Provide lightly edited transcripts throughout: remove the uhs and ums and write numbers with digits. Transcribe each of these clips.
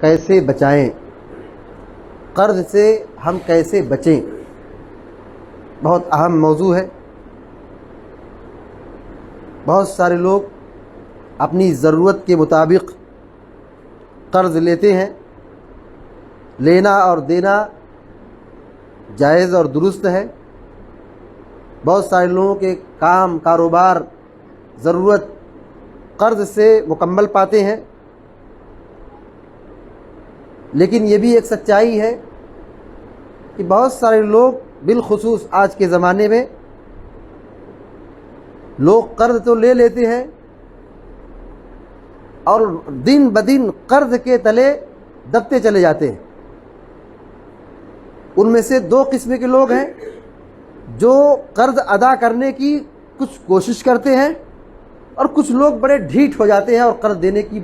کیسے بچائیں، قرض سے ہم کیسے بچیں، بہت اہم موضوع ہے۔ بہت سارے لوگ اپنی ضرورت کے مطابق قرض لیتے ہیں۔ لینا اور دینا جائز اور درست ہے۔ بہت سارے لوگوں کے کام، کاروبار، ضرورت قرض سے مکمل پاتے ہیں، لیکن یہ بھی ایک سچائی ہے کہ بہت سارے لوگ، بالخصوص آج کے زمانے میں، لوگ قرض تو لے لیتے ہیں اور دن بدن قرض کے تلے دبتے چلے جاتے ہیں۔ ان میں سے دو قسم کے لوگ ہیں جو قرض ادا کرنے کی کچھ کوشش کرتے ہیں، اور کچھ لوگ بڑے ڈھیٹ ہو جاتے ہیں اور قرض دینے کی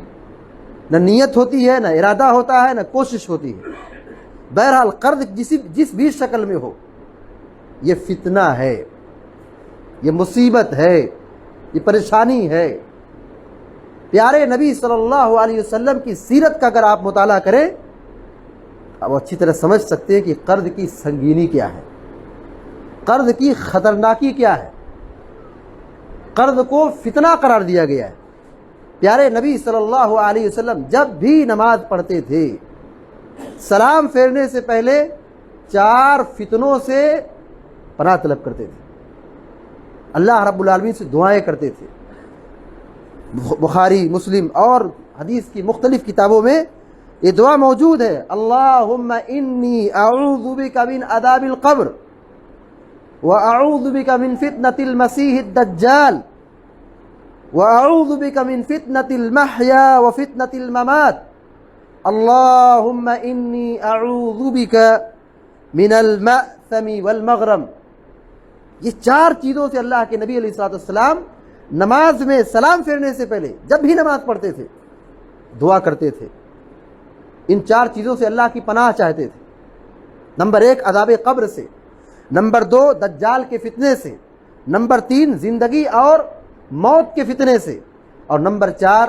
نہ نیت ہوتی ہے، نہ ارادہ ہوتا ہے، نہ کوشش ہوتی ہے۔ بہرحال قرض جس بھی شکل میں ہو، یہ فتنہ ہے، یہ مصیبت ہے، یہ پریشانی ہے۔ پیارے نبی صلی اللہ علیہ وسلم کی سیرت کا اگر آپ مطالعہ کریں، اب اچھی طرح سمجھ سکتے ہیں کہ قرض کی سنگینی کیا ہے، قرض کی خطرناکی کیا ہے۔ قرض کو فتنہ قرار دیا گیا ہے۔ پیارے نبی صلی اللہ علیہ وسلم جب بھی نماز پڑھتے تھے، سلام پھیرنے سے پہلے 4 فتنوں سے پناہ طلب کرتے تھے، اللہ رب العالمین سے دعائیں کرتے تھے۔ بخاری، مسلم اور حدیث کی مختلف کتابوں میں یہ دعا موجود ہے، اللہم انی اعوذ بک من عذاب القبر وَأَعُوذُ بِكَ مِن فِتْنَةِ الْمَسِيحِ الدَّجَّالِ وَأَعُوذُ بِكَ مِن فِتْنَةِ الْمَحْيَا وَفِتْنَةِ الْمَمَاتِ اللَّهُمَّ إِنِّي أَعُوذُ بِكَ مِنَ الْمَأْثَمِ وَالْمَغْرَمِ۔ یہ 4 چیزوں سے اللہ کے نبی علیہ السلام نماز میں سلام پھیرنے سے پہلے جب بھی نماز پڑھتے تھے دعا کرتے تھے۔ ان 4 چیزوں سے اللہ کی پناہ چاہتے تھے۔ نمبر 1 عذاب قبر سے، نمبر 2 دجال کے فتنے سے، نمبر 3 زندگی اور موت کے فتنے سے، اور نمبر 4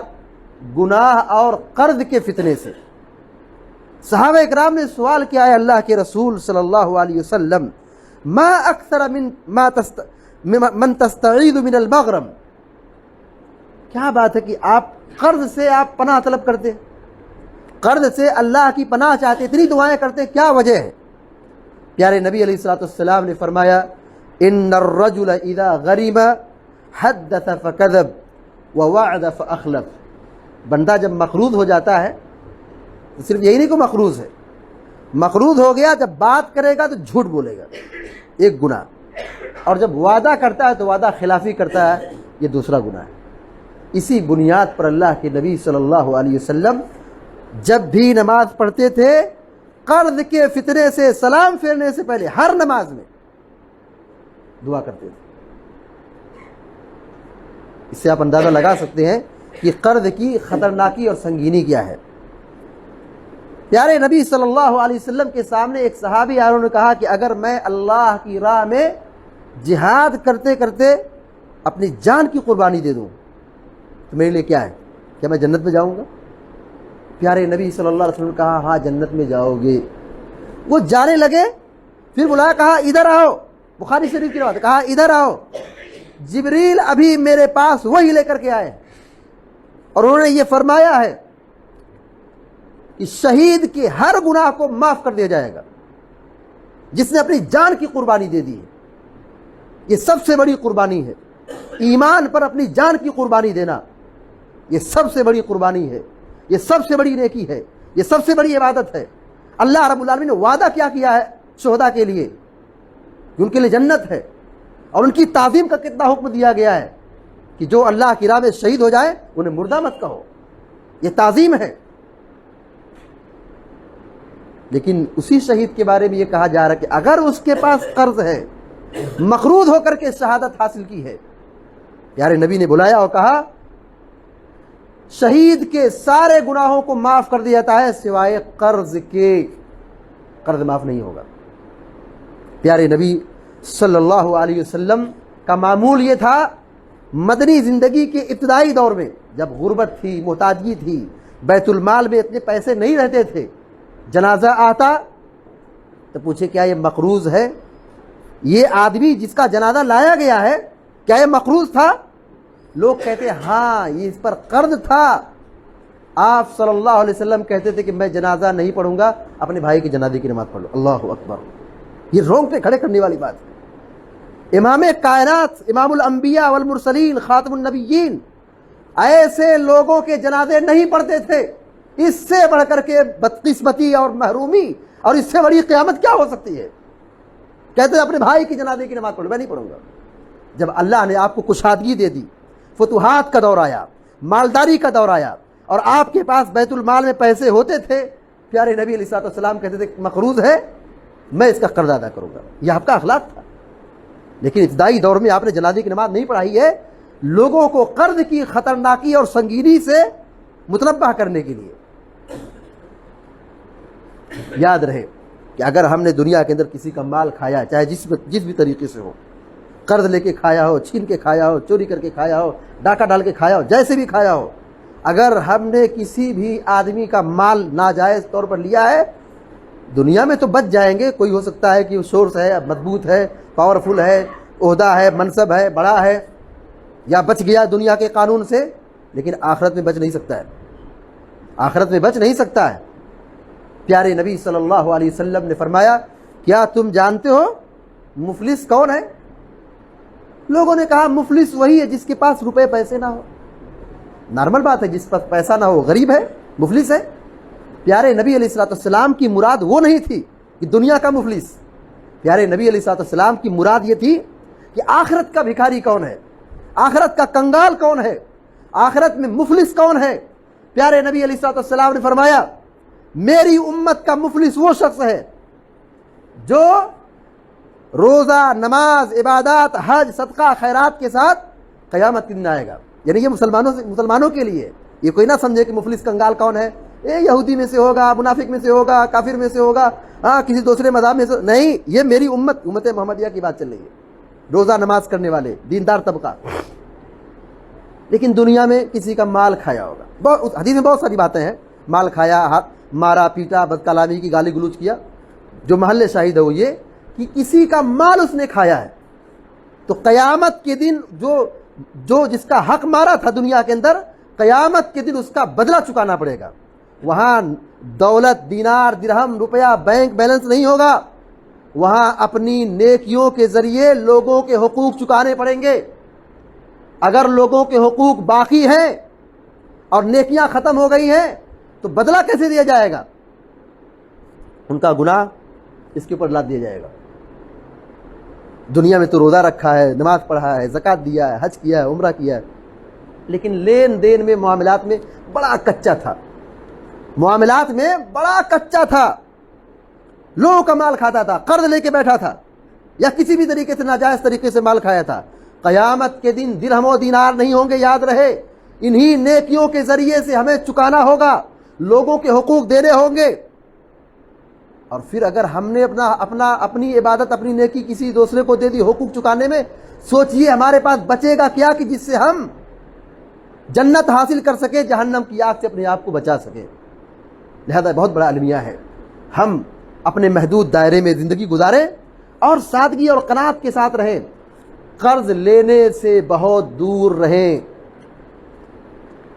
گناہ اور قرض کے فتنے سے۔ صحابہ اکرام نے سوال کیا ہے اللہ کے رسول صلی اللہ علیہ وسلم، ما اکثر من تستعیذ من المغرم، کیا بات ہے کہ آپ قرض سے آپ پناہ طلب کرتے ہیں، قرض سے اللہ کی پناہ چاہتے، اتنی دعائیں کرتے، کیا وجہ ہے؟ پیارے نبی علیہ السلام نے فرمایا، ان الرجل اذا غرم حدث فکذب ووعد فاخلف۔ بندہ جب مقروض ہو جاتا ہے تو صرف یہی نہیں کہ مقروض ہے، مقروض ہو گیا، جب بات کرے گا تو جھوٹ بولے گا، ایک گناہ، اور جب وعدہ کرتا ہے تو وعدہ خلافی کرتا ہے، یہ دوسرا گناہ ہے۔ اسی بنیاد پر اللہ کے نبی صلی اللہ علیہ وسلم جب بھی نماز پڑھتے تھے، قرض کے فتنے سے سلام پھیرنے سے پہلے ہر نماز میں دعا کرتے تھے۔ اس سے آپ اندازہ لگا سکتے ہیں کہ قرض کی خطرناکی اور سنگینی کیا ہے۔ پیارے نبی صلی اللہ علیہ وسلم کے سامنے ایک صحابی آئے، انہوں نے کہا کہ اگر میں اللہ کی راہ میں جہاد کرتے کرتے اپنی جان کی قربانی دے دوں تو میرے لیے کیا ہے، کیا میں جنت میں جاؤں گا؟ پیارے نبی صلی اللہ علیہ وسلم نے کہا ہاں جنت میں جاؤ گے۔ وہ جانے لگے، پھر بلایا، کہا ادھر آؤ، بخاری شریف کی روایت، کہا ادھر آؤ، جبریل ابھی میرے پاس وہی لے کر کے آئے اور انہوں نے یہ فرمایا ہے کہ شہید کے ہر گناہ کو معاف کر دیا جائے گا جس نے اپنی جان کی قربانی دے دی ہے۔ یہ سب سے بڑی قربانی ہے، ایمان پر اپنی جان کی قربانی دینا، یہ سب سے بڑی قربانی ہے، یہ سب سے بڑی نیکی ہے، یہ سب سے بڑی عبادت ہے۔ اللہ رب العالمین نے وعدہ کیا ہے شہداء کے لیے کہ ان کے لیے جنت ہے، اور ان کی تعظیم کا کتنا حکم دیا گیا ہے کہ جو اللہ کی راہ میں شہید ہو جائے انہیں مردہ مت کہو، یہ تعظیم ہے۔ لیکن اسی شہید کے بارے میں یہ کہا جا رہا ہے کہ اگر اس کے پاس قرض ہے، مقروض ہو کر کے شہادت حاصل کی ہے، پیارے نبی نے بلایا اور کہا شہید کے سارے گناہوں کو معاف کر دیا جاتا ہے سوائے قرض کے، قرض معاف نہیں ہوگا۔ پیارے نبی صلی اللہ علیہ وسلم کا معمول یہ تھا، مدنی زندگی کے ابتدائی دور میں جب غربت تھی، محتاجگی تھی، بیت المال میں اتنے پیسے نہیں رہتے تھے، جنازہ آتا تو پوچھے کیا یہ مقروض ہے؟ یہ آدمی جس کا جنازہ لایا گیا ہے کیا یہ مقروض تھا؟ لوگ کہتے ہاں یہ اس پر قرض تھا۔ آپ صلی اللہ علیہ وسلم کہتے تھے کہ میں جنازہ نہیں پڑھوں گا، اپنے بھائی کی جنازے کی نماز پڑھ لو۔ اللہ اکبر، یہ رونگٹے کھڑے کرنے والی بات ہے۔ امام کائنات، امام الانبیاء والمرسلین، خاتم النبیین ایسے لوگوں کے جنازے نہیں پڑھتے تھے۔ اس سے بڑھ کر کے بدقسمتی اور محرومی اور اس سے بڑی قیامت کیا ہو سکتی ہے؟ کہتے ہیں اپنے بھائی کی جنازے کی نماز پڑھو، میں نہیں پڑھوں گا۔ جب اللہ نے آپ کو کشادگی دے دی، فتوحات کا دور آیا، مالداری کا دور آیا، اور آپ کے پاس بیت المال میں پیسے ہوتے تھے، پیارے نبی علیہ الصلوۃ والسلام کہتے تھے مقروض ہے، میں اس کا قرض ادا کروں گا۔ یہ آپ کا اخلاق تھا۔ لیکن ابتدائی دور میں آپ نے جنازے کی نماز نہیں پڑھائی ہے، لوگوں کو قرض کی خطرناکی اور سنگینی سے متنبہ کرنے کے لیے۔ یاد رہے کہ اگر ہم نے دنیا کے اندر کسی کا مال کھایا، چاہے جس بھی طریقے سے ہو، قرض لے کے کھایا ہو، چھین کے کھایا ہو، چوری کر کے کھایا ہو، ڈاکہ ڈال کے کھایا ہو، جیسے بھی کھایا ہو، اگر ہم نے کسی بھی آدمی کا مال ناجائز طور پر لیا ہے، دنیا میں تو بچ جائیں گے، کوئی ہو سکتا ہے کہ وہ سورس ہے، مضبوط ہے، پاورفل ہے، عہدہ ہے، منصب ہے، بڑا ہے، یا بچ گیا دنیا کے قانون سے، لیکن آخرت میں بچ نہیں سکتا ہے، آخرت میں بچ نہیں سکتا ہے۔ پیارے نبی صلی اللہ علیہ وسلم نے فرمایا کیا تم جانتے ہو مفلس کون ہے؟ لوگوں نے کہا مفلس وہی ہے جس کے پاس روپے پیسے نہ ہو۔ نارمل بات ہے، جس پاس پیسہ نہ ہو غریب ہے، مفلس ہے۔ پیارے نبی علیہ الصلوۃ والسلام کی مراد وہ نہیں تھی کہ دنیا کا مفلس، پیارے نبی علیہ الصلوۃ والسلام کی مراد یہ تھی کہ آخرت کا بھکاری کون ہے، آخرت کا کنگال کون ہے، آخرت میں مفلس کون ہے۔ پیارے نبی علیہ الصلوۃ والسلام نے فرمایا میری امت کا مفلس وہ شخص ہے جو روزہ، نماز، عبادات، حج، صدقہ، خیرات کے ساتھ قیامت کے دن آئے گا۔ یعنی یہ مسلمانوں کے لیے، یہ کوئی نہ سمجھے کہ مفلس کنگال کون ہے، یہودی میں سے ہوگا، منافق میں سے ہوگا، کافر میں سے ہوگا، کسی دوسرے مذہب میں سے نہیں، یہ میری امت محمدیہ کی بات چل رہی ہے، روزہ نماز کرنے والے دیندار طبقہ۔ لیکن دنیا میں کسی کا مال کھایا ہوگا، حدیث میں بہت ساری باتیں ہیں، مال کھایا، ہاتھ مارا پیٹا، بد کلامی کی، گالی گلوچ کیا۔ جو محل شاہد ہے وہ یہ کہ کسی کا مال اس نے کھایا ہے، تو قیامت کے دن جو جس کا حق مارا تھا دنیا کے اندر، قیامت کے دن اس کا بدلہ چکانا پڑے گا۔ وہاں دولت، دینار، درہم، روپیہ، بینک بیلنس نہیں ہوگا، وہاں اپنی نیکیوں کے ذریعے لوگوں کے حقوق چکانے پڑیں گے۔ اگر لوگوں کے حقوق باقی ہیں اور نیکیاں ختم ہو گئی ہیں تو بدلہ کیسے دیا جائے گا؟ ان کا گناہ اس کے اوپر لاد دیا جائے گا۔ دنیا میں تو روزہ رکھا ہے، نماز پڑھا ہے، زکوٰۃ دیا ہے، حج کیا ہے، عمرہ کیا ہے، لیکن لین دین میں، معاملات میں بڑا کچا تھا، معاملات میں بڑا کچا تھا، لوگوں کا مال کھاتا تھا، قرض لے کے بیٹھا تھا، یا کسی بھی طریقے سے ناجائز طریقے سے مال کھایا تھا۔ قیامت کے دن درہم و دینار نہیں ہوں گے، یاد رہے، انہی نیکیوں کے ذریعے سے ہمیں چکانا ہوگا، لوگوں کے حقوق دینے ہوں گے۔ اور پھر اگر ہم نے اپنی عبادت، اپنی نیکی کسی دوسرے کو دے دی حقوق چکانے میں، سوچئے ہمارے پاس بچے گا کیا کہ جس سے ہم جنت حاصل کر سکے، جہنم کی آگ سے اپنے آپ کو بچا سکے۔ لہذا بہت بڑا المیہ ہے، ہم اپنے محدود دائرے میں زندگی گزاریں اور سادگی اور قناعت کے ساتھ رہیں، قرض لینے سے بہت دور رہیں۔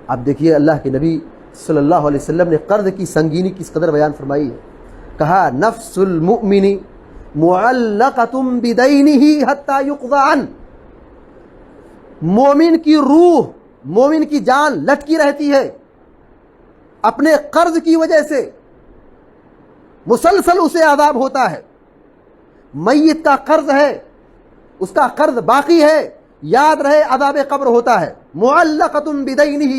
اب دیکھیے اللہ کے نبی صلی اللہ علیہ وسلم نے قرض کی سنگینی کس قدر بیان فرمائی ہے۔ کہا نفس المؤمن معلقۃ بدینہ حتی یقضى عنہ، مومن کی روح، مومن کی جان لٹکی رہتی ہے اپنے قرض کی وجہ سے، مسلسل اسے عذاب ہوتا ہے۔ میت کا قرض ہے، اس کا قرض باقی ہے، یاد رہے عذاب قبر ہوتا ہے۔ معلقۃ بدینہ،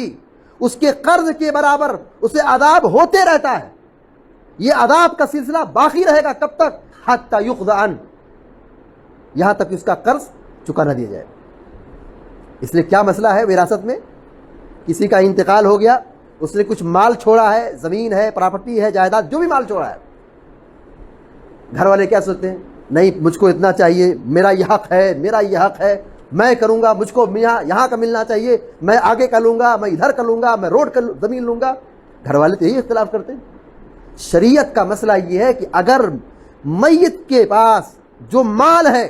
اس کے قرض کے برابر اسے عذاب ہوتے رہتا ہے، یہ عذاب کا سلسلہ باقی رہے گا کب تک؟ حتی یقضى عنہ، یہاں تک اس کا قرض چکا نہ دیا جائے۔ اس لیے کیا مسئلہ ہے وراثت میں؟ کسی کا انتقال ہو گیا، اس نے کچھ مال چھوڑا ہے، زمین ہے، پراپرٹی ہے، جائیداد، جو بھی مال چھوڑا ہے، گھر والے کیا سوچتے ہیں؟ نہیں مجھ کو اتنا چاہیے، میرا یہ حق ہے، میرا یہ حق ہے، میں کروں گا، مجھ کو یہاں کا ملنا چاہیے، میں آگے کا لوں گا، میں ادھر کا لوں گا، میں روڈ کا زمین لوں گا۔ گھر والے تو یہی اختلاف کرتے ہیں. شریعت کا مسئلہ یہ ہے کہ اگر میت کے پاس جو مال ہے،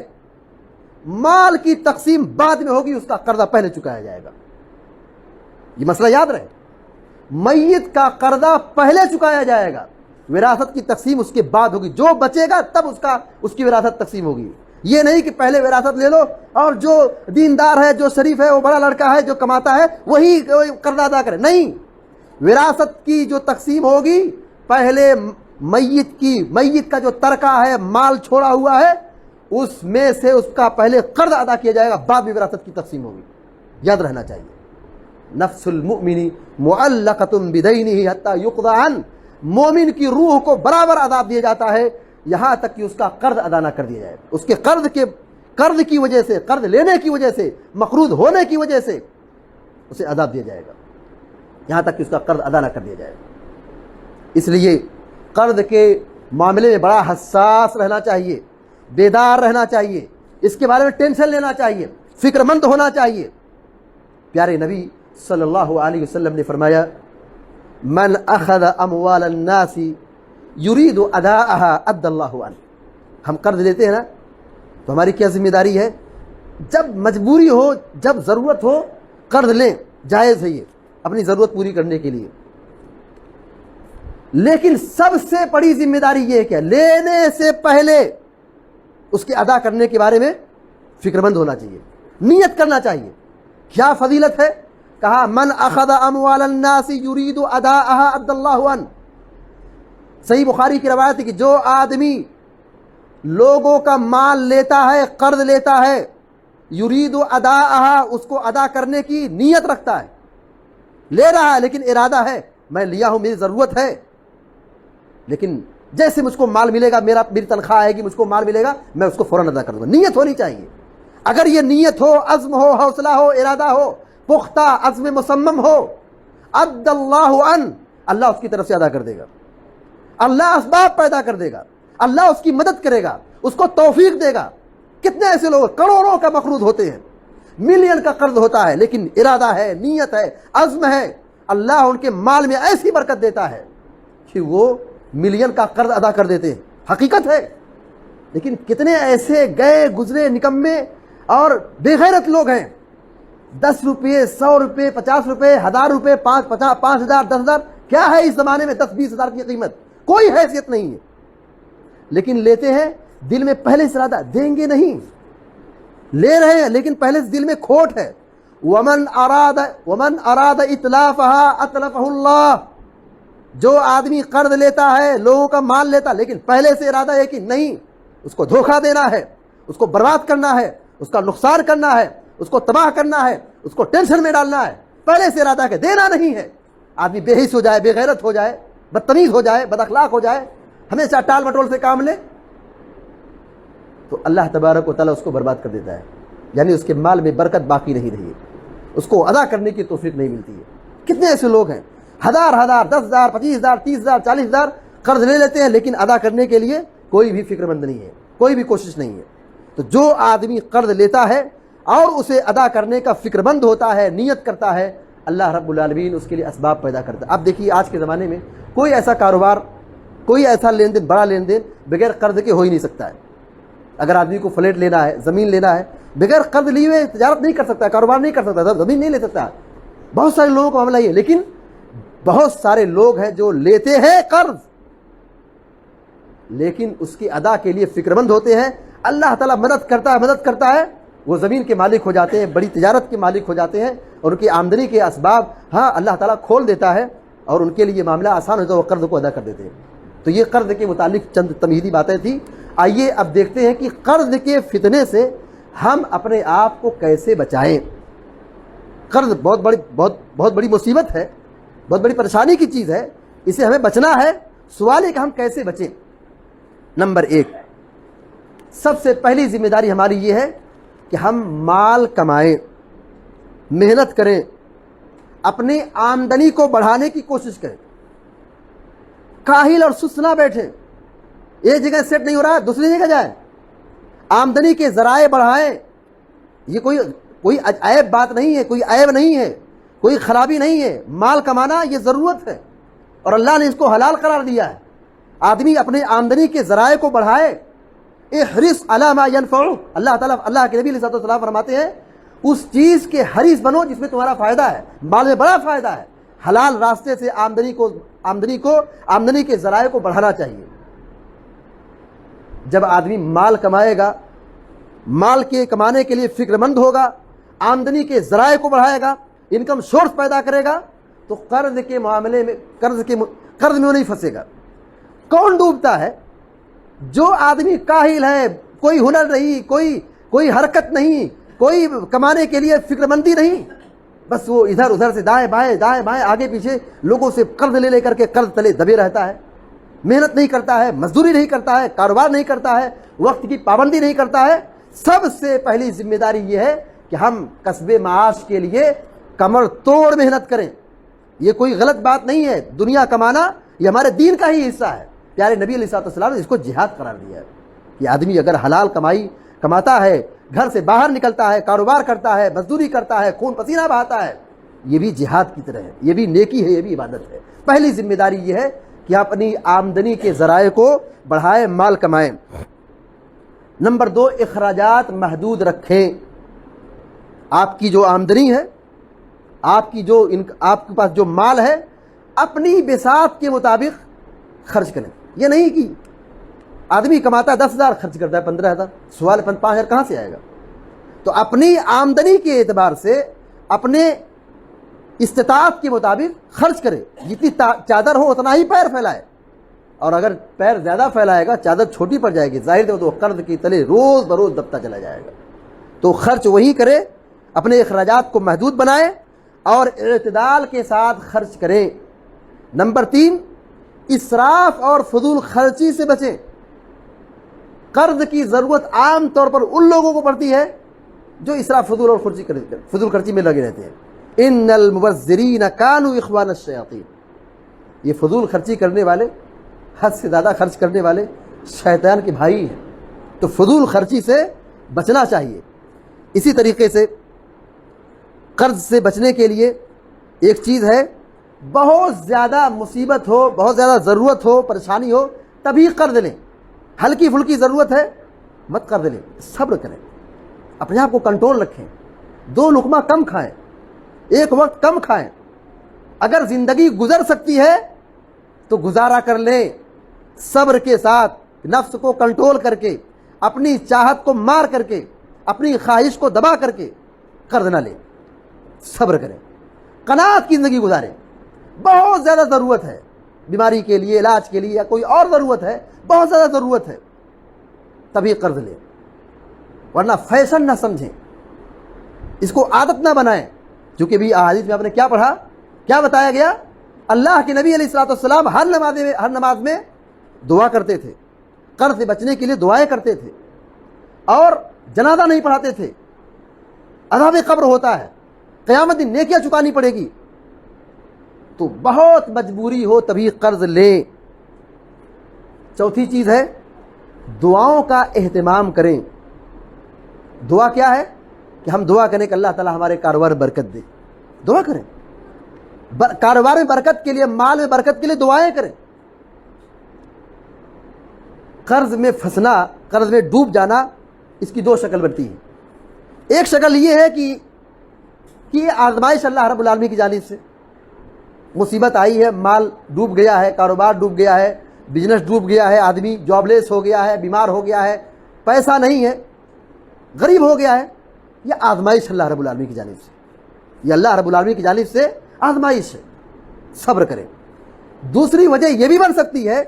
مال کی تقسیم بعد میں ہوگی، اس کا قرضہ پہلے چکایا جائے گا. یہ مسئلہ یاد رہے، میت کا قرضہ پہلے چکایا جائے گا، وراثت کی تقسیم اس کے بعد ہوگی. جو بچے گا تب اس کی وراثت تقسیم ہوگی. یہ نہیں کہ پہلے وراثت لے لو اور جو دیندار ہے، جو شریف ہے، وہ بڑا لڑکا ہے جو کماتا ہے، وہی قرضہ ادا کرے. نہیں، وراثت کی جو تقسیم ہوگی پہلے میت کا جو ترکہ ہے، مال چھوڑا ہوا ہے، اس میں سے اس کا پہلے قرض ادا کیا جائے گا، بعد میں وراثت کی تقسیم ہوگی. یاد رہنا چاہیے. نفس المؤمن معلقۃ بدینہ حتی یقضی عنہ. مومن کی روح کو برابر عذاب دیا جاتا ہے یہاں تک کہ اس کا قرض ادا نہ کر دیا جائے. اس کے قرض کی وجہ سے، قرض لینے کی وجہ سے، مقروض ہونے کی وجہ سے اسے عذاب دیا جائے گا یہاں تک کہ اس کا قرض ادا نہ کر دیا جائے. اس لیے قرض کے معاملے میں بڑا حساس رہنا چاہیے، بیدار رہنا چاہیے، اس کے بارے میں ٹینشن لینا چاہیے، فکر مند ہونا چاہیے. پیارے نبی صلی اللہ علیہ وسلم نے فرمایا، من اخذ اموال الناس یرید اداءها ادى اللہ عنہ. ہم قرض لیتے ہیں نا تو ہماری کیا ذمہ داری ہے؟ جب مجبوری ہو، جب ضرورت ہو، قرض لیں، جائز ہے یہ اپنی ضرورت پوری کرنے کے لیے. لیکن سب سے بڑی ذمہ داری یہ ہے کہ لینے سے پہلے اس کے ادا کرنے کے بارے میں فکر مند ہونا چاہیے، نیت کرنا چاہیے. کیا فضیلت ہے؟ کہا من اخذ اموال الناس یرید اداءها ادى اللہ عنہ. صحیح بخاری کی روایت ہے کہ جو آدمی لوگوں کا مال لیتا ہے، قرض لیتا ہے، یرید اداءها، اس کو ادا کرنے کی نیت رکھتا ہے، لے رہا ہے لیکن ارادہ ہے میں لیا ہوں، میری ضرورت ہے، لیکن جیسے مجھ کو مال ملے گا، میری تنخواہ آئے گی، مجھ کو مال ملے گا، میں اس کو فوراً ادا کر دوں گا. نیت ہونی چاہیے. اگر یہ نیت ہو، عزم ہو، حوصلہ ہو، ارادہ ہو، پختہ عزم مصمم ہو، ادى اللہ عنہ، اللہ اس کی طرف سے ادا کر دے گا. اللہ اسباب پیدا کر دے گا، اللہ اس کی مدد کرے گا، اس کو توفیق دے گا. کتنے ایسے لوگ کروڑوں کا مقروض ہوتے ہیں، ملین کا قرض ہوتا ہے، لیکن ارادہ ہے، نیت ہے، عزم ہے، اللہ ان کے مال میں ایسی برکت دیتا ہے کہ وہ ملین کا قرض ادا کر دیتے ہیں. حقیقت ہے. لیکن کتنے ایسے گئے گزرے نکمے اور بے غیرت لوگ ہیں، 10 روپے، 100 روپے، 50 روپے، 1000 روپے، 5,000، 10,000، کیا ہے اس زمانے میں 10-20 ہزار کی قیمت؟ کوئی حیثیت نہیں ہے. لیکن لیتے ہیں، دل میں پہلے سے ارادہ دیں گے نہیں، لے رہے ہیں لیکن پہلے سے دل میں کھوٹ ہے. ومن اراد اتلافها اتلفه اللہ. جو آدمی قرض لیتا ہے، لوگوں کا مال لیتا لیکن پہلے سے ارادہ ہے کہ نہیں، اس کو دھوکہ دینا ہے، اس کو برباد کرنا ہے، اس کا نقصان کرنا ہے، اس کو تباہ کرنا ہے، اس کو ٹینشن میں ڈالنا ہے، پہلے سے ارادہ کہ دینا نہیں ہے. آدمی بے حس ہو جائے، بے غیرت ہو جائے، بدتمیز ہو جائے، بد اخلاق ہو جائے، ہمیشہ ٹال مٹول سے کام لے، تو اللہ تبارک و تعالیٰ اس کو برباد کر دیتا ہے. یعنی اس کے مال میں برکت باقی نہیں رہی ہے، اس کو ادا کرنے کی توفیق نہیں ملتی ہے. کتنے ایسے لوگ ہیں، 1000، 10,000، 25,000، 30,000، 40,000 قرض لے لیتے ہیں لیکن ادا کرنے کے لیے کوئی بھی فکر مند نہیں ہے، کوئی بھی کوشش نہیں ہے. تو جو آدمی قرض لیتا ہے اور اسے ادا کرنے کا فکر مند ہوتا ہے، نیت کرتا ہے، اللہ رب العالمین اس کے لیے اسباب پیدا کرتا ہے. اب دیکھیے آج کے زمانے میں کوئی ایسا کاروبار، کوئی ایسا لین دین، بڑا لین دین بغیر قرض کے ہو ہی نہیں سکتا ہے. اگر آدمی کو فلیٹ لینا ہے، زمین لینا ہے، بغیر قرض لیے ہوئے تجارت نہیں کر سکتا، کاروبار نہیں کر سکتا، زمین نہیں لے سکتا. بہت سارے لوگوں کو معاملہ یہ، لیکن بہت سارے لوگ ہیں جو لیتے ہیں قرض لیکن اس کی ادا کے لیے فکر مند ہوتے ہیں. اللہ تعالیٰ مدد کرتا ہے، وہ زمین کے مالک ہو جاتے ہیں، بڑی تجارت کے مالک ہو جاتے ہیں، اور ان کی آمدنی کے اسباب اللہ تعالیٰ کھول دیتا ہے اور ان کے لیے معاملہ آسان ہوتا ہے، وہ قرض کو ادا کر دیتے ہیں. تو یہ قرض کے متعلق چند تمہیدی باتیں تھیں. آئیے اب دیکھتے ہیں کہ قرض کے فتنے سے ہم اپنے آپ کو کیسے بچائیں. قرض بہت بڑی مصیبت ہے، بہت بڑی پریشانی کی چیز ہے، اسے ہمیں بچنا ہے. سوال ہے کہ ہم کیسے بچیں. نمبر 1، سب سے پہلی ذمہ داری ہماری یہ ہے کہ ہم مال کمائیں، محنت کریں، اپنی آمدنی کو بڑھانے کی کوشش کریں. کاہل اور سست نہ بیٹھیں، ایک جگہ سیٹ نہیں ہو رہا ہے دوسری جگہ جائیں، آمدنی کے ذرائع بڑھائیں. یہ کوئی عیب بات نہیں ہے، کوئی عیب نہیں ہے، کوئی خرابی نہیں ہے. مال کمانا یہ ضرورت ہے، اور اللہ نے اس کو حلال قرار دیا ہے۔ آدمی اپنے آمدنی کے ذرائع کو بڑھائے، احرص علی ما ینفعک، اللہ تعالیٰ اللہ کے نبی علیہ الصلوۃ والسلام فرماتے ہیں اس چیز کے حریص بنو جس میں تمہارا فائدہ ہے، مال میں بڑا فائدہ ہے۔ حلال راستے سے آمدنی کے ذرائع کو بڑھانا چاہیے۔ جب آدمی مال کمائے گا، مال کے کمانے کے لیے فکر مند ہوگا، آمدنی کے ذرائع کو بڑھائے گا، انکم سورس پیدا کرے گا، تو قرض کے معاملے میں قرض میں وہ نہیں پھنسے گا۔ کون ڈوبتا ہے؟ جو آدمی کاہل ہے، کوئی ہنر نہیں، کوئی حرکت نہیں، کوئی کمانے کے لیے فکر مندی نہیں، بس وہ ادھر ادھر سے دائیں بائیں آگے پیچھے لوگوں سے قرض لے کر کے قرض تلے دبے رہتا ہے، محنت نہیں کرتا ہے، مزدوری نہیں کرتا ہے، کاروبار نہیں کرتا ہے، وقت کی پابندی نہیں کرتا ہے۔ سب سے پہلی ذمہ داری یہ ہے کہ ہم کسب معاش کے لیے کمر توڑ محنت کریں۔ یہ کوئی غلط بات نہیں ہے، دنیا کمانا یہ ہمارے دین کا ہی حصہ ہے۔ پیارے نبی علیہ الصلوۃ والسلام نے اس کو جہاد قرار دیا ہے کہ آدمی اگر حلال کماتا ہے، گھر سے باہر نکلتا ہے، کاروبار کرتا ہے، مزدوری کرتا ہے، خون پسینہ بہاتا ہے، یہ بھی جہاد کی طرح ہے، یہ بھی نیکی ہے، یہ بھی عبادت ہے۔ پہلی ذمہ داری یہ ہے کہ اپنی آمدنی کے ذرائع کو بڑھائیں، مال کمائیں۔ نمبر 2، اخراجات محدود رکھیں۔ آپ کی جو آمدنی ہے، آپ کے پاس جو مال ہے، اپنی بساط کے مطابق خرچ کریں۔ یہ نہیں کہ آدمی کماتا ہے 10,000 خرچ کرتا ہے 15,000، سوال 5,000 کہاں سے آئے گا؟ تو اپنی آمدنی کے اعتبار سے اپنے استطاعت کے مطابق خرچ کرے، جتنی چادر ہو اتنا ہی پیر پھیلائے، اور اگر پیر زیادہ پھیلائے گا چادر چھوٹی پڑ جائے گی، ظاہر ہے تو قرض کے تلے روز بروز دبتا چلا جائے گا۔ تو خرچ وہی کرے، اپنے اخراجات کو محدود بنائے اور اعتدال کے ساتھ خرچ کریں۔ نمبر 3، اسراف اور فضول خرچی سے بچیں۔ قرض کی ضرورت عام طور پر ان لوگوں کو پڑتی ہے جو اسراف فضول اور فضول خرچی میں لگے رہتے ہیں۔ ان المبذرین کانوا اخوان الشیاطین، یہ فضول خرچی کرنے والے، حد سے زیادہ خرچ کرنے والے شیطان کے بھائی ہیں۔ تو فضول خرچی سے بچنا چاہیے۔ اسی طریقے سے قرض سے بچنے کے لیے ایک چیز ہے، بہت زیادہ مصیبت ہو، بہت زیادہ ضرورت ہو، پریشانی ہو، تبھی قرض لیں۔ ہلکی پھلکی ضرورت ہے مت قرض لیں، صبر کریں، اپنے آپ کو کنٹرول رکھیں، 2 لقمہ کم کھائیں، 1 وقت کم کھائیں۔ اگر زندگی گزر سکتی ہے تو گزارا کر لیں، صبر کے ساتھ، نفس کو کنٹرول کر کے، اپنی چاہت کو مار کر کے، اپنی خواہش کو دبا کر کے قرض نہ لیں، صبر کریں، قناعت کی زندگی گزاریں۔ بہت زیادہ ضرورت ہے، بیماری کے لیے، علاج کے لیے، یا کوئی اور ضرورت ہے، بہت زیادہ ضرورت ہے، تبھی قرض لیں، ورنہ فیشن نہ سمجھیں، اس کو عادت نہ بنائیں۔ چونکہ بھی احادیث میں آپ نے کیا پڑھا، کیا بتایا گیا؟ اللہ کے نبی علیہ الصلوۃ والسلام ہر نماز میں دعا کرتے تھے، قرض سے بچنے کے لیے دعائیں کرتے تھے، اور جنازہ نہیں پڑھاتے تھے۔ عذاب قبر ہوتا ہے، قیامت دن نیکیاں چکانی پڑے گی، تو بہت مجبوری ہو تبھی قرض لیں۔ چوتھی چیز ہے، دعاؤں کا اہتمام کریں۔ دعا کیا ہے؟ کہ ہم دعا کریں کہ اللہ تعالیٰ ہمارے کاروبار میں برکت دے، دعا کریں، کاروبار میں برکت کے لیے، مال میں برکت کے لیے دعائیں کریں۔ قرض میں پھنسنا، قرض میں ڈوب جانا، اس کی 2 شکل بنتی ہے۔ ایک شکل یہ ہے کہ یہ آزمائش اللہ رب العالمین کی جانب سے، مصیبت آئی ہے، مال ڈوب گیا ہے، کاروبار ڈوب گیا ہے، بزنس ڈوب گیا ہے، آدمی جاب لیس ہو گیا ہے، بیمار ہو گیا ہے، پیسہ نہیں ہے، غریب ہو گیا ہے، یہ آزمائش اللہ رب العالمین کی جانب سے، یہ اللہ رب العالمین کی جانب سے آزمائش ہے، صبر کریں۔ دوسری وجہ یہ بھی بن سکتی ہے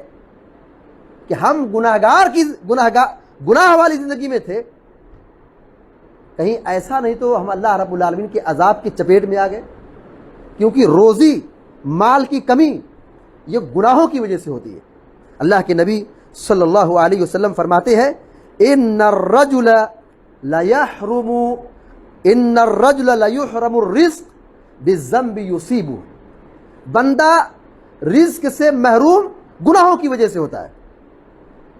کہ ہم گناہ والی زندگی میں تھے، کہیں ایسا نہیں تو ہم اللہ رب العالمین کے عذاب کی چپیٹ میں آ گئے، کیونکہ روزی مال کی کمی یہ گناہوں کی وجہ سے ہوتی ہے۔ اللہ کے نبی صلی اللہ علیہ وسلم فرماتے ہیں ان الرجل لیحرم الرزق بالذنب یصیبہ، بندہ رزق سے محروم گناہوں کی وجہ سے ہوتا ہے،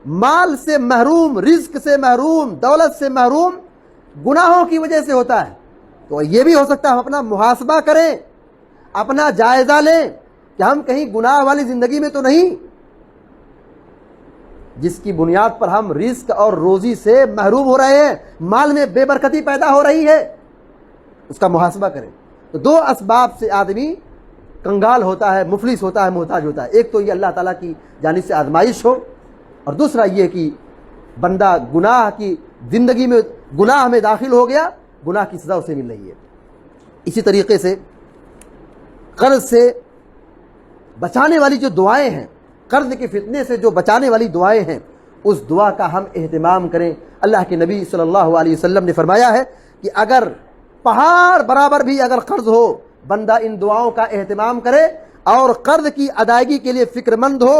مال سے محروم، رزق سے محروم، دولت سے محروم گناہوں کی وجہ سے ہوتا ہے۔ تو یہ بھی ہو سکتا ہے ہم اپنا محاسبہ کریں، اپنا جائزہ لیں کہ ہم کہیں گناہ والی زندگی میں تو نہیں، جس کی بنیاد پر ہم رزق اور روزی سے محروم ہو رہے ہیں، مال میں بے برکتی پیدا ہو رہی ہے، اس کا محاسبہ کریں۔ تو دو اسباب سے آدمی کنگال ہوتا ہے، مفلس ہوتا ہے، محتاج ہوتا ہے۔ ایک تو یہ اللہ تعالیٰ کی جانب سے آزمائش ہو، اور دوسرا یہ کہ بندہ گناہ کی زندگی میں، گناہ میں داخل ہو گیا، گناہ کی سزا اسے مل رہی ہے۔ اسی طریقے سے قرض سے بچانے والی جو دعائیں ہیں، قرض کے فتنے سے جو بچانے والی دعائیں ہیں، اس دعا کا ہم اہتمام کریں۔ اللہ کے نبی صلی اللہ علیہ وسلم نے فرمایا ہے کہ اگر پہاڑ برابر بھی اگر قرض ہو، بندہ ان دعاؤں کا اہتمام کرے اور قرض کی ادائیگی کے لیے فکر مند ہو،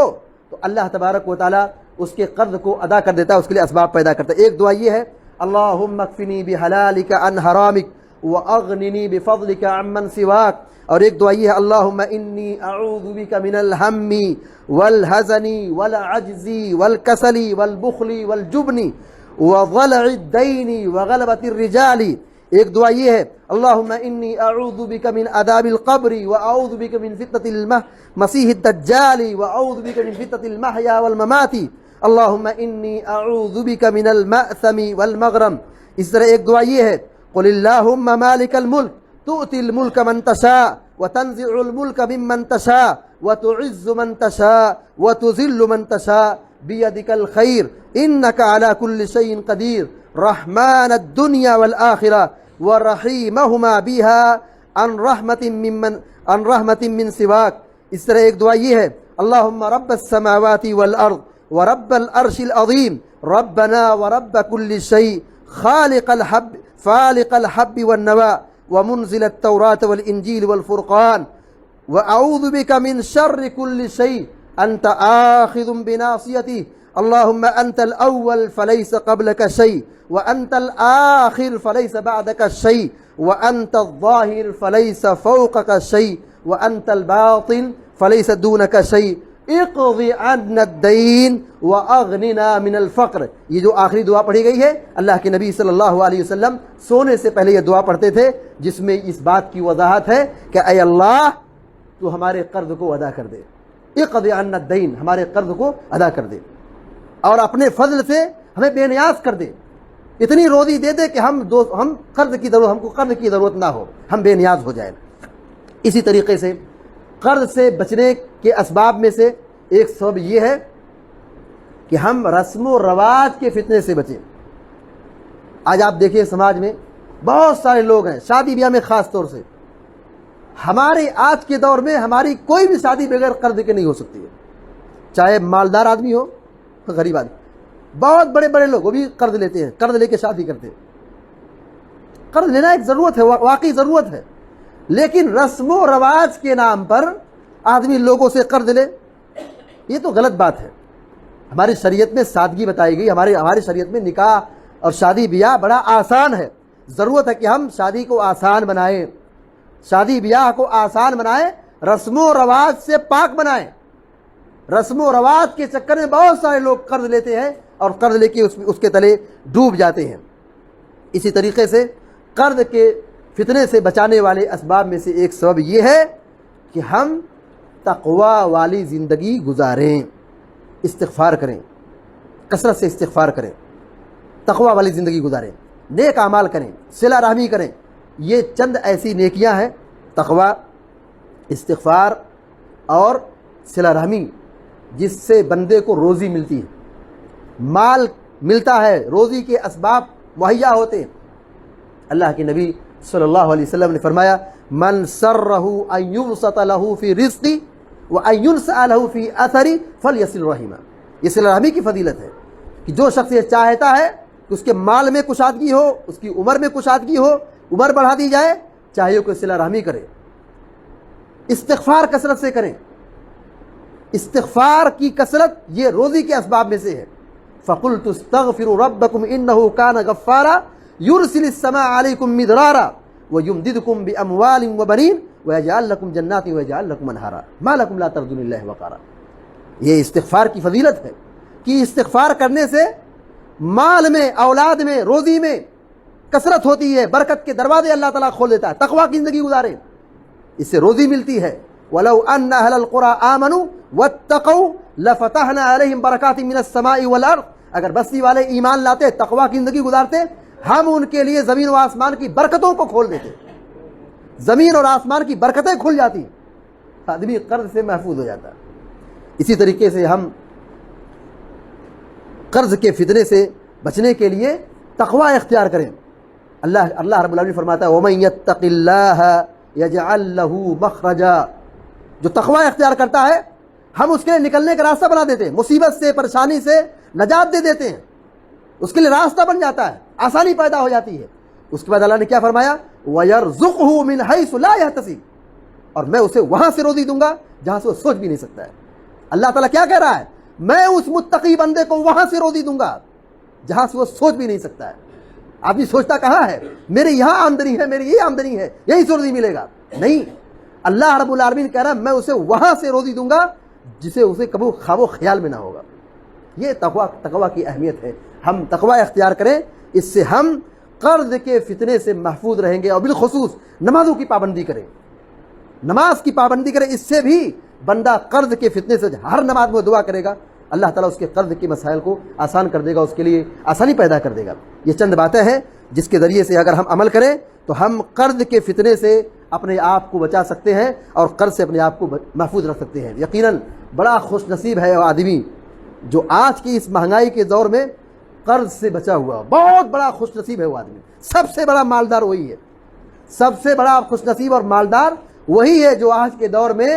تو اللہ تبارک و تعالیٰ اس کے قرض کو ادا کر دیتا ہے، اس کے لیے اسباب پیدا کرتا ہے۔ ایک دعا یہ ہے، اللہم اکفنی بحلالک عن حرامک واغننی بفضلک عمن سواک، اور ایک دعا یہ ہے، اللہم انی اعوذ بک من الہم والحزن والعجز والکسل والبخل والجبن وضلع الدین وغلبۃ الرجال۔ ایک دعا یہ ہے، اللہم انی اعوذ بک من عذاب القبر واعوذ بک من فتنۃ المسیح الدجال واعوذ بک من فتنۃ المحیا والممات، اللہم انی اعوذ بک من المأثم والمغرم۔ اس طرح ایک دعا یہ ہے، قل اللہم مالک الملک تؤتی الملک من تشاء وتنزع الملک ممن تشاء وتعز من تشاء وتذل من تشاء بیدک الخیر انک علی کل شیء قدیر رحمن الدنیا والآخرہ ورحیمہما بها عن رحمت من سواک۔ اس طرح ایک دعا یہ ہے، اللہم رب السماوات والارض ورب العرش العظیم ربنا ورب كل شيء فالق الحب والنوى ومنزل التوراة والإنجيل والفرقان وأعوذ بك من شر كل شيء أنت آخذ بناصيته اللهم أنت الأول فليس قبلك شيء وأنت الآخر فليس بعدك شيء وأنت الظاهر فليس فوقك شيء وأنت الباطن فليس دونك شيء اقضی عنا الدین واغننا من الفقر۔ یہ جو آخری دعا پڑھی گئی ہے، اللہ کے نبی صلی اللہ علیہ وسلم سونے سے پہلے یہ دعا پڑھتے تھے، جس میں اس بات کی وضاحت ہے کہ اے اللہ تو ہمارے قرض کو ادا کر دے، اقضی عنا الدین، ہمارے قرض کو ادا کر دے، اور اپنے فضل سے ہمیں بے نیاز کر دے، اتنی روزی دے دے کہ ہم قرض کی ضرورت نہ ہو، ہم بے نیاز ہو جائیں۔ اسی طریقے سے قرض سے بچنے کے اسباب میں سے ایک سبب یہ ہے کہ ہم رسم و رواج کے فتنے سے بچیں۔ آج آپ دیکھیں سماج میں بہت سارے لوگ ہیں، شادی بیاہ میں خاص طور سے، ہمارے آج کے دور میں ہماری کوئی بھی شادی بغیر قرض کے نہیں ہو سکتی ہے، چاہے مالدار آدمی ہو غریب آدمی۔ بہت بڑے بڑے لوگ وہ بھی قرض لیتے ہیں، قرض لے کے شادی کرتے ہیں۔ قرض لینا ایک ضرورت ہے، واقعی ضرورت ہے، لیکن رسم و رواج کے نام پر آدمی لوگوں سے قرض لے، یہ تو غلط بات ہے۔ ہماری شریعت میں سادگی بتائی گئی، ہماری شریعت میں نکاح اور شادی بیاہ بڑا آسان ہے۔ ضرورت ہے کہ ہم شادی کو آسان بنائیں، شادی بیاہ کو آسان بنائیں، رسم و رواج سے پاک بنائیں۔ رسم و رواج کے چکر میں بہت سارے لوگ قرض لیتے ہیں اور قرض لے کے اس کے تلے ڈوب جاتے ہیں۔ اسی طریقے سے قرض کے فتنے سے بچانے والے اسباب میں سے ایک سبب یہ ہے کہ ہم تقوی والی زندگی گزاریں، استغفار کریں، کثرت سے استغفار کریں، تقوی والی زندگی گزاریں، نیک اعمال کریں، صلہ رحمی کریں۔ یہ چند ایسی نیکیاں ہیں، تقوی، استغفار اور صلہ رحمی، جس سے بندے کو روزی ملتی ہے، مال ملتا ہے، روزی کے اسباب مہیا ہوتے ہیں۔ اللہ کے نبی صلی اللہ علیہ وسلم نے فرمایا، من سرہ ان یبسط لہ فی رزقی وان ینسأ لہ فی اثری فلیصل رحمہ۔ یہ صلہ رحمی کی فضیلت ہے کہ جو شخص یہ چاہتا ہے کہ اس کے مال میں کشادگی ہو، اس کی عمر میں کشادگی ہو، عمر بڑھا دی جائے، چاہیے کہ صلہ رحمی کرے، استغفار کثرت سے کریں۔ استغفار کی کثرت یہ روزی کے اسباب میں سے ہے۔ فقلت استغفروا ربکم انہ کان غفارا یرسل السماء علیکم مدرارا ویمددکم باموال وبنین ویجعل لکم جنات ویجعل لکم انہارا ما لکم لا ترجون اللہ وقارا۔ یہ استغفار کی فضیلت ہے کہ استغفار کرنے سے مال میں، اولاد میں، روزی میں کثرت ہوتی ہے، برکت کے دروازے اللہ تعالیٰ کھول دیتا ہے۔ تقویٰ کی زندگی گزاریں، اس سے روزی ملتی ہے، وَلَوْ أَنَّ أَهْلَ الْقُرَىٰ آمَنُوا وَاتَّقَوْا لَفَتَحْنَا عَلَيْهِمْ بَرَكَاتٍ مِّنَ السَّمَاءِ وَالْأَرْضِ، اگر بستی والے ایمان لاتے، تقویٰ کی زندگی گزارتے، ہم ان کے لیے زمین و آسمان کی برکتوں کو کھول دیتے، زمین اور آسمان کی برکتیں کھل جاتی، آدمی قرض سے محفوظ ہو جاتا۔ اسی طریقے سے ہم قرض کے فتنے سے بچنے کے لیے تقویٰ اختیار کریں۔ اللہ رب العالمین فرماتا ہے وَمَن يَتَّقِ اللَّهَ يَجْعَل لَّهُ مَخْرَجًا، جو تقویٰ اختیار کرتا ہے ہم اس کے لیے نکلنے کا راستہ بنا دیتے ہیں، مصیبت سے، پریشانی سے نجات دے دیتے ہیں، اس کے لیے راستہ بن جاتا ہے، آسانی پیدا ہو جاتی ہے۔ اس کے بعد اللہ نے کیا فرمایا وَيَرْزُقْهُ مِنْ حَيْثُ لَا يَحْتَسِبُ، اور میں اسے وہاں سے روزی دوں گا جہاں سے وہ سوچ بھی نہیں سکتا ہے۔ اللہ تعالیٰ کیا کہہ رہا ہے؟ میں اس متقی بندے کو وہاں سے روزی دوں گا جہاں سے وہ سوچ بھی نہیں سکتا ہے۔ آدمی سوچتا کہاں ہے میرے یہاں آمدنی ہے، میری یہ آمدنی ہے، یہی سے روزی ملے گا، نہیں، اللہ رب العالمین کہہ رہا ہے میں اسے وہاں سے روزی دوں گا جسے اسے کبھی خواب و خیال میں نہ ہوگا۔ یہ تقویٰ کی اہمیت ہے، ہم تقویٰ اختیار کریں، اس سے ہم قرض کے فتنے سے محفوظ رہیں گے، اور بالخصوص نمازوں کی پابندی کریں، نماز کی پابندی کریں، اس سے بھی بندہ قرض کے فتنے سے ہر نماز میں دعا کرے گا، اللہ تعالیٰ اس کے قرض کے مسائل کو آسان کر دے گا، اس کے لیے آسانی پیدا کر دے گا۔ یہ چند باتیں ہیں جس کے ذریعے سے اگر ہم عمل کریں تو ہم قرض کے فتنے سے اپنے آپ کو بچا سکتے ہیں اور قرض سے اپنے آپ کو محفوظ رکھ سکتے ہیں۔ یقیناً بڑا خوش نصیب ہے وہ آدمی جو آج کی اس مہنگائی کے دور میں قرض سے بچا ہوا، بہت بڑا خوش نصیب ہے وہ آدمی، سب سے بڑا مالدار وہی ہے، سب سے بڑا خوش نصیب اور مالدار وہی ہے جو آج کے دور میں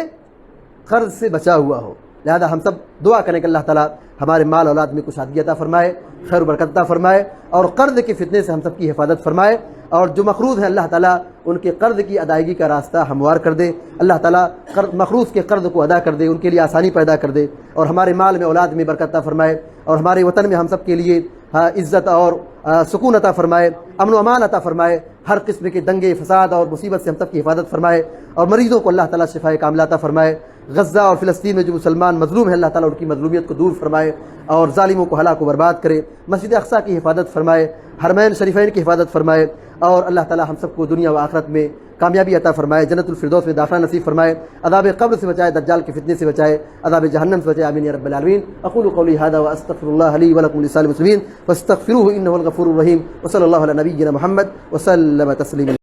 قرض سے بچا ہوا ہو۔ لہذا ہم سب دعا کریں کہ اللہ تعالیٰ ہمارے مال اولاد میں کشادگی عطا فرمائے، خیر و برکت عطا فرمائے، اور قرض کے فتنے سے ہم سب کی حفاظت فرمائے، اور جو مقروض ہیں اللہ تعالیٰ ان کے قرض کی ادائیگی کا راستہ ہموار کر دے، اللہ تعالیٰ مقروض کے قرض کو ادا کر دے، ان کے لیے آسانی پیدا کر دے، اور ہمارے مال میں اولاد میں برکت عطا فرمائے، اور ہمارے وطن میں ہم سب کے لیے عزت اور سکون عطا فرمائے، امن و امان عطا فرمائے، ہر قسم کے دنگے فساد اور مصیبت سے ہم سب کی حفاظت فرمائے، اور مریضوں کو اللہ تعالیٰ شفائے کاملہ عطا فرمائے۔ غزہ اور فلسطین میں جو مسلمان مظلوم ہیں اللہ تعالیٰ ان کی مظلومیت کو دور فرمائے اور ظالموں کو ہلاک و برباد کرے، مسجد اقصیٰ کی حفاظت فرمائے، حرمین شریفین کی حفاظت فرمائے، اور اللہ تعالیٰ ہم سب کو دنیا و آخرت میں کامیابی عطا فرمائے، جنت الفردوس میں داخلہ نصیب فرمائے، عذاب قبر سے بچائے، دجال کے فتنے سے بچائے، عذاب جہنم سے بچائے، آمین یا رب العالمین۔ اقول قولی ھذا واستغفر اللہ لی ولکم ولسائر المسلمین فاستغفروہ انہ هو الغفور الرحیم، وصلی اللہ علی نبینا محمد وسلم تسلیما۔